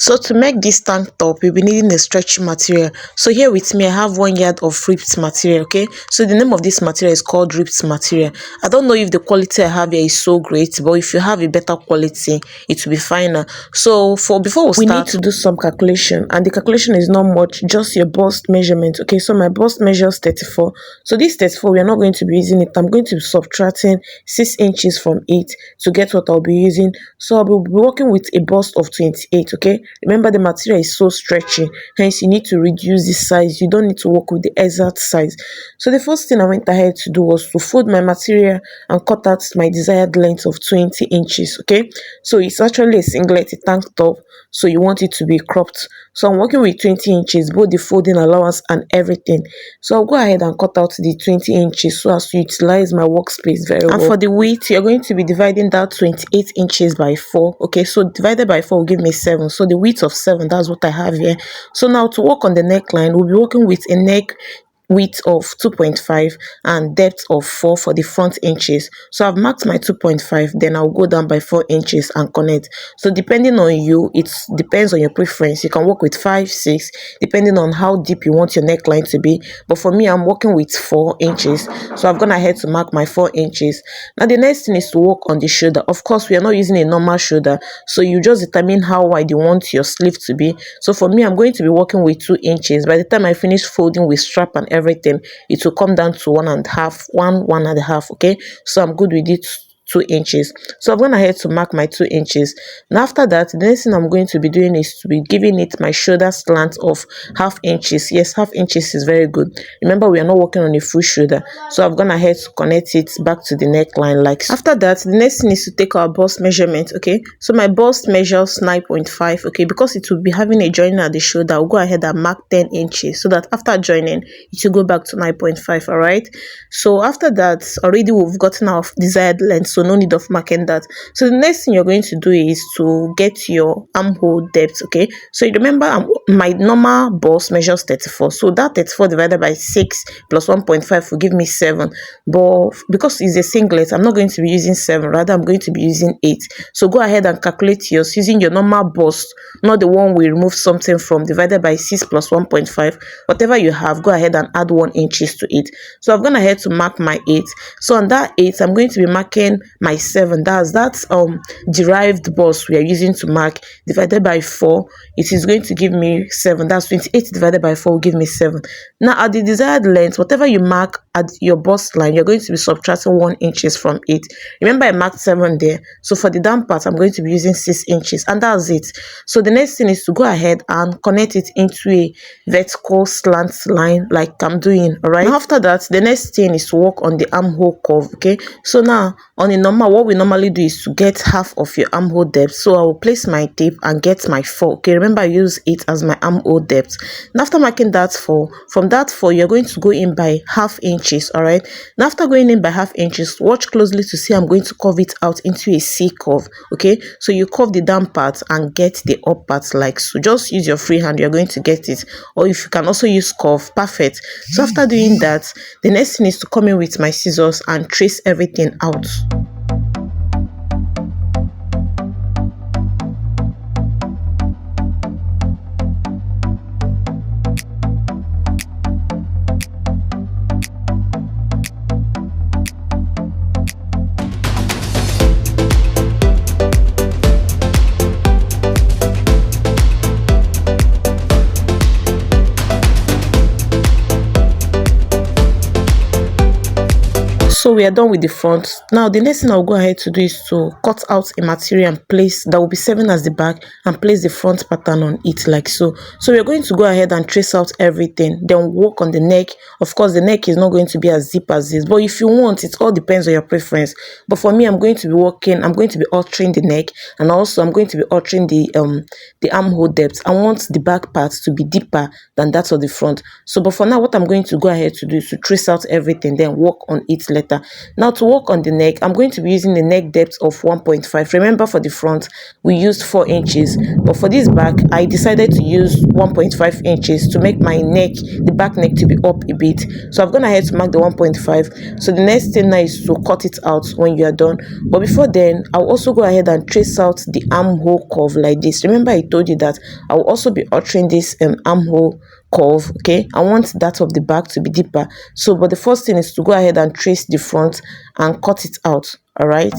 So to make this tank top, we'll be needing a stretchy material. So here with me, I have 1 yard of ripped material, okay? So the name of this material is called ripped material. I don't know if the quality I have here is so great, but if you have a better quality, it will be finer. So before we start, need to do some calculation, and the calculation is not much, just your bust measurement, okay? So my bust measures 34. So this 34, we are not going to be using it. I'm going to be subtracting 6 inches from it to get what I'll be using. So I'll be working with a bust of 28, okay? Remember, the material is so stretchy, hence you need to reduce the size. You don't need to work with the exact size. So the first thing I went ahead to do was to fold my material and cut out my desired length of 20 inches, okay? So it's actually a singlet, a tank top, so you want it to be cropped. So I'm working with 20 inches, both the folding allowance and everything. So I'll go ahead and cut out the 20 inches so as to utilize my workspace very well. And for the width, you're going to be dividing that 28 inches by 4. Okay, so divided by 4 will give me 7. So the width of 7, that's what I have here. So now to work on the neckline, we'll be working with a neck width of 2.5 and depth of 4 for the front inches. So I've marked my 2.5, then I'll go down by 4 inches and connect. So depending on you, it depends on your preference. You can work with 5, 6, depending on how deep you want your neckline to be. But for me, I'm working with 4 inches. So I've gone ahead to mark my 4 inches. Now the next thing is to work on the shoulder. Of course, we are not using a normal shoulder, so you just determine how wide you want your sleeve to be. So for me, I'm going to be working with 2 inches. By the time I finish folding with strap and everything, it will come down to 1.5, okay? So I'm good with it. 2 inches. So I've gone ahead to mark my 2 inches. Now after that, the next thing I'm going to be doing is to be giving it my shoulder slant of 0.5 inches. Yes, 0.5 inches is very good. Remember, we are not working on a full shoulder, so I've gone ahead to connect it back to the neckline like so. After that, the next thing is to take our bust measurement, okay? So my bust measures 9.5, okay? Because it will be having a joining at the shoulder, I'll go ahead and mark 10 inches so that after joining, it will go back to 9.5, all right? So after that, already we've gotten our desired length, so no need of marking that. So the next thing you're going to do is to get your armhole depth, okay? So you remember my normal bust measures 34, so that 34 divided by 6 plus 1.5 will give me 7, but because it's a singlet, I'm not going to be using 7, rather I'm going to be using 8. So go ahead and calculate yours using your normal bust, not the one we remove something from, divided by 6 plus 1.5. Whatever you have, go ahead and add 1 inches to it. So I've gone ahead to mark my 8. So on that 8, I'm going to be marking my 7. That's derived bust we are using to mark, divided by 4. It is going to give me 7. That's 28 divided by 4 will give me 7. Now at the desired length, whatever you mark at your bust line, you're going to be subtracting 1 inches from it. Remember, I marked 7 there, so for the down part, I'm going to be using 6 inches, and that's it. So the next thing is to go ahead and connect it into a vertical slant line like I'm doing, all right? Now after that, the next thing is to work on the armhole curve, okay? So now on a normal, what we normally do is to get half of your armhole depth. So I will place my tape and get my 4, okay? Remember, I use it as my armhole depth. And after marking that 4, from that 4, you're going to go in by 0.5 inches, all right? Now after going in by 0.5 inches, watch closely to see I'm going to curve it out into a C curve, okay? So you curve the down part and get the up part like so. Just use your free hand, you're going to get it, or if you can also use curve, perfect. So after doing that, the next thing is to come in with my scissors and trace everything out. So we are done with the front. Now the next thing I'll go ahead to do is to cut out a material and place that will be serving as the back, and place the front pattern on it like so. So we're going to go ahead and trace out everything, then work on the neck. Of course, the neck is not going to be as deep as this, but if you want, it all depends on your preference. But for me, I'm going to be altering the neck, and also I'm going to be altering the armhole depth. I want the back part to be deeper than that of the front. So but for now, what I'm going to go ahead to do is to trace out everything, then work on it later. better. Now to work on the neck, I'm going to be using the neck depth of 1.5. Remember, for the front we used 4 inches, but for this back I decided to use 1.5 inches to make my neck, the back neck, to be up a bit. So I've gone ahead to mark the 1.5. So the next thing now is to cut it out when you are done. But before then, I'll also go ahead and trace out the armhole curve like this. Remember, I told you that I will also be altering this armhole curve. Okay, I want that of the back to be deeper. So but the first thing is to go ahead and trace the front and cut it out. All right.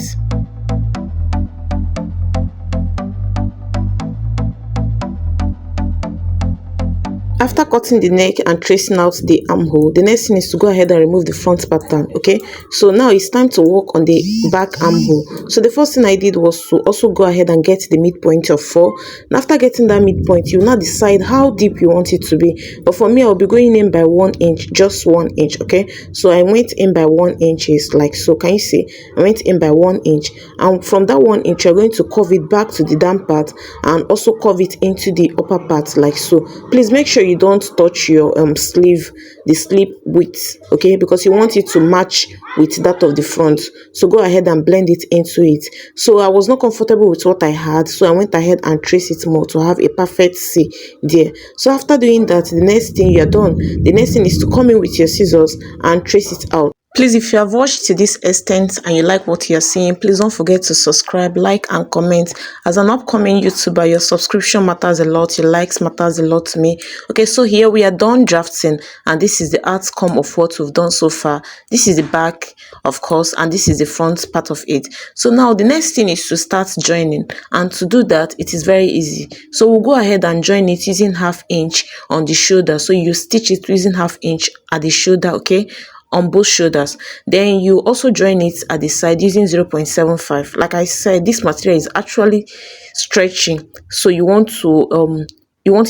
After cutting the neck and tracing out the armhole, the next thing is to go ahead and remove the front pattern. Okay, so now it's time to work on the back armhole. So the first thing I did was to also go ahead and get the midpoint of 4. And after getting that midpoint, you now decide how deep you want it to be. But for me, I'll be going in by 1 inch, just 1 inch. Okay, so I went in by 1 inch, like so. Can you see? I went in by 1 inch, and from that 1 inch, you're going to curve it back to the down part and also curve it into the upper part, like so. Please make sure you don't touch your sleeve, the sleeve width, okay, because you want it to match with that of the front. So go ahead and blend it into it. So I was not comfortable with what I had, so I went ahead and traced it more to have a perfect C there. So after doing that, the next thing you're done, the next thing is to come in with your scissors and trace it out. Please, if you have watched to this extent and you like what you're seeing, please don't forget to subscribe, like, and comment. As an upcoming YouTuber, your subscription matters a lot, your likes matters a lot to me. Okay, so here we are done drafting, and this is the outcome of what we've done so far. This is the back, of course, and this is the front part of it. So now the next thing is to start joining, and to do that, it is very easy. So we'll go ahead and join it using 1/2 inch on the shoulder. So you stitch it using 1/2 inch at the shoulder, okay, on both shoulders. Then you also join it at the side using 0.75. Like I said, this material is actually stretching, so you want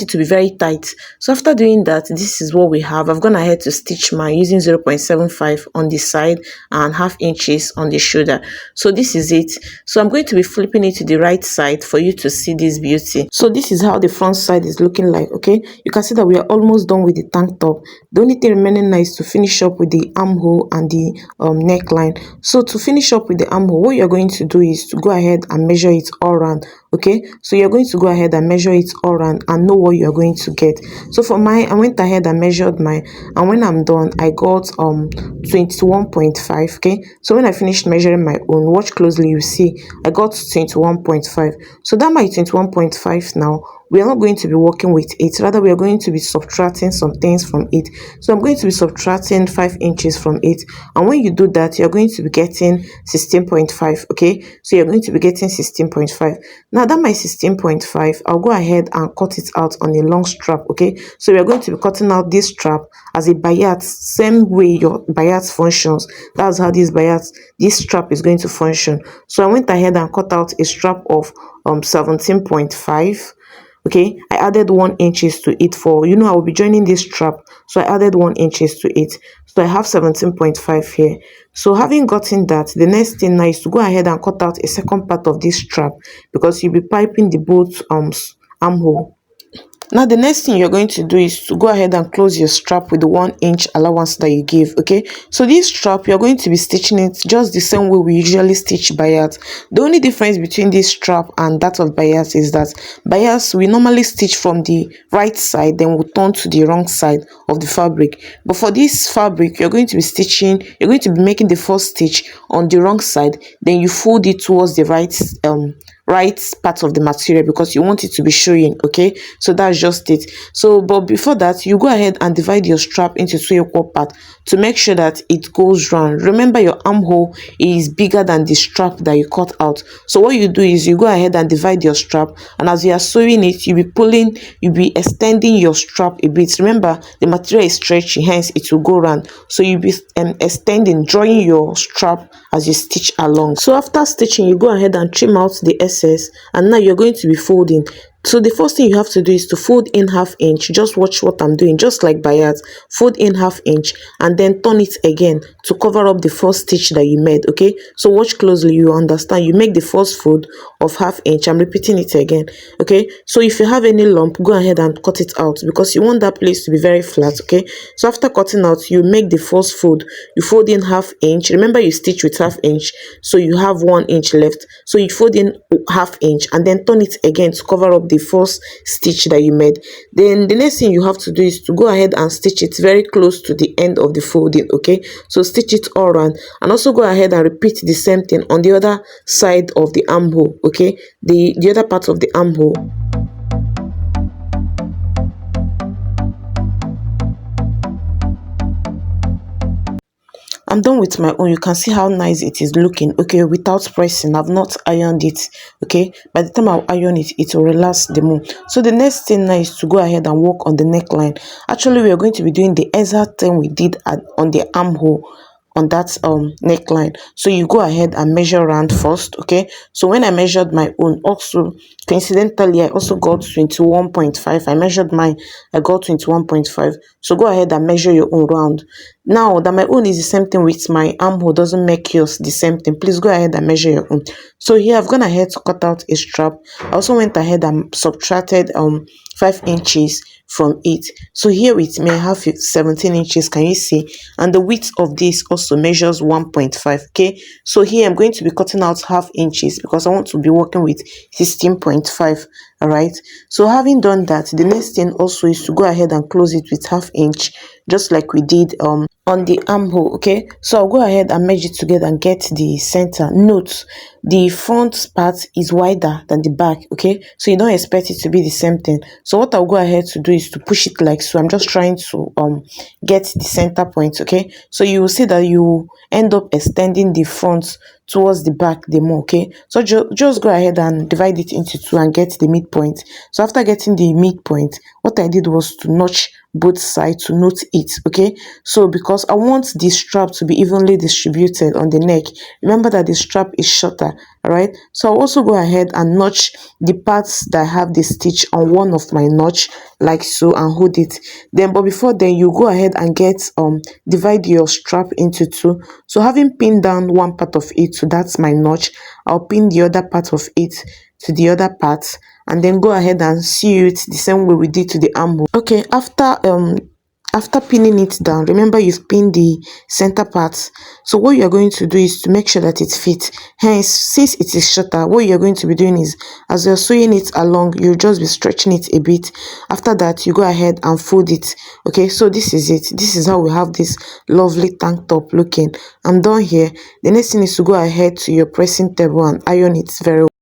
it to be very tight. So after doing that, this is what we have. I've gone ahead to stitch mine using 0.75 on the side and 1/2 inches on the shoulder. So this is it. So I'm going to be flipping it to the right side for you to see this beauty. So this is how the front side is looking like. Okay, you can see that we are almost done with the tank top. The only thing remaining now is to finish up with the armhole and the neckline. So to finish up with the armhole, what you're going to do is to go ahead and measure it all around. Okay, so you're going to go ahead and measure it all around and know what you're going to get. So for mine, I went ahead and measured mine, and when I'm done, I got 21.5. okay, so when I finished measuring my own, watch closely, you see I got 21.5. so that my 21.5, now we are not going to be working with it, rather we are going to be subtracting some things from it. So I'm going to be subtracting 5 inches from it, and when you do that, you're going to be getting 16.5. okay, so you're going to be getting 16.5. now that my 16.5, I'll go ahead and cut it out on a long strap. Okay, so we are going to be cutting out this strap as a bayat, same way your bayat functions. That's how this strap is going to function. So I went ahead and cut out a strap of 17.5. okay, I added 1 inches to it for, I will be joining this strap, so I added 1 inches to it, so I have 17.5 here. So having gotten that, the next thing now is to go ahead and cut out a second part of this strap, because you'll be piping the both armhole. Now the next thing you're going to do is to go ahead and close your strap with the 1 inch allowance that you give. Okay, so this strap, you're going to be stitching it just the same way we usually stitch bayat. The only difference between this strap and that of bayat is that bayat, we normally stitch from the right side, then we'll turn to the wrong side of the fabric. But for this fabric, you're going to be making the first stitch on the wrong side, then you fold it towards the right part of the material, because you want it to be showing. Okay, so that's just it. So but before that, you go ahead and divide your strap into 2 equal parts to make sure that it goes round. Remember, your armhole is bigger than the strap that you cut out. So what you do is you go ahead and divide your strap, and as you are sewing it, you'll be extending your strap a bit. Remember, the material is stretchy, hence it will go round. So you'll be extending, drawing your strap as you stitch along. So after stitching, you go ahead and trim out the excess, and now you're going to be folding. So the first thing you have to do is to fold in 1/2 inch. Just watch what I'm doing, just like bayat. Fold in 1/2 inch and then turn it again to cover up the first stitch that you made. Okay, so watch closely, you understand. You make the first fold of 1/2 inch. I'm repeating it again. Okay, so if you have any lump, go ahead and cut it out because you want that place to be very flat. Okay, so after cutting out, you make the first fold. You fold in 1/2 inch. Remember, you stitch with 1/2 inch, so you have 1 inch left. So you fold in 1/2 inch and then turn it again to cover up the first stitch that you made. Then the next thing you have to do is to go ahead and stitch it very close to the end of the folding. Okay, so stitch it all around, and also go ahead and repeat the same thing on the other side of the armhole. Okay, the other part of the armhole. I'm done with my own. You can see how nice it is looking. Okay, without pressing. I've not ironed it. Okay, by the time I'll iron it, it will relax the more. So the next thing now is to go ahead and work on the neckline. Actually, we are going to be doing the exact thing we did on the armhole on that neckline. So you go ahead and measure around first. Okay, so when I measured my own, also coincidentally I also got 21.5. I measured mine, I got 21.5. so go ahead and measure your own round. Now that my own is the same thing with my armhole doesn't make yours the same thing, please go ahead and measure your own. So here I've gone ahead to cut out a strap. I also went ahead and subtracted 5 inches from it. So here with me I have 17 inches, can you see? And the width of this also measures 1.5. okay, so here I'm going to be cutting out 1/2 inches because I want to be working with 16.5. all right, so having done that, the next thing also is to go ahead and close it with 1/2 inch, just like we did on the armhole. Okay, so I'll go ahead and merge it together and get the center. Note, the front part is wider than the back. Okay, so you don't expect it to be the same thing. So what I'll go ahead to do is to push it like so. I'm just trying to get the center point. Okay, so you will see that you end up extending the front towards the back the more. Okay, so just go ahead and divide it into 2 and get the midpoint. So after getting the midpoint, what I did was to notch both sides to note it. Okay, so because I want the strap to be evenly distributed on the neck, remember that the strap is shorter. All right, so I'll also go ahead and notch the parts that have the stitch on one of my notch like so and hold it. Then but before then, you go ahead and get divide your strap into 2. So having pinned down one part of it, so that's my notch, I'll pin the other part of it to the other part, and then go ahead and sew it the same way we did to the armhole. Okay, after pinning it down, remember you've pinned the center part. So what you're going to do is to make sure that it fits. Hence, since it is shorter, what you're going to be doing is, as you're sewing it along, you'll just be stretching it a bit. After that, you go ahead and fold it. Okay, so this is it. This is how we have this lovely tank top looking. I'm done here. The next thing is to go ahead to your pressing table and iron it very well.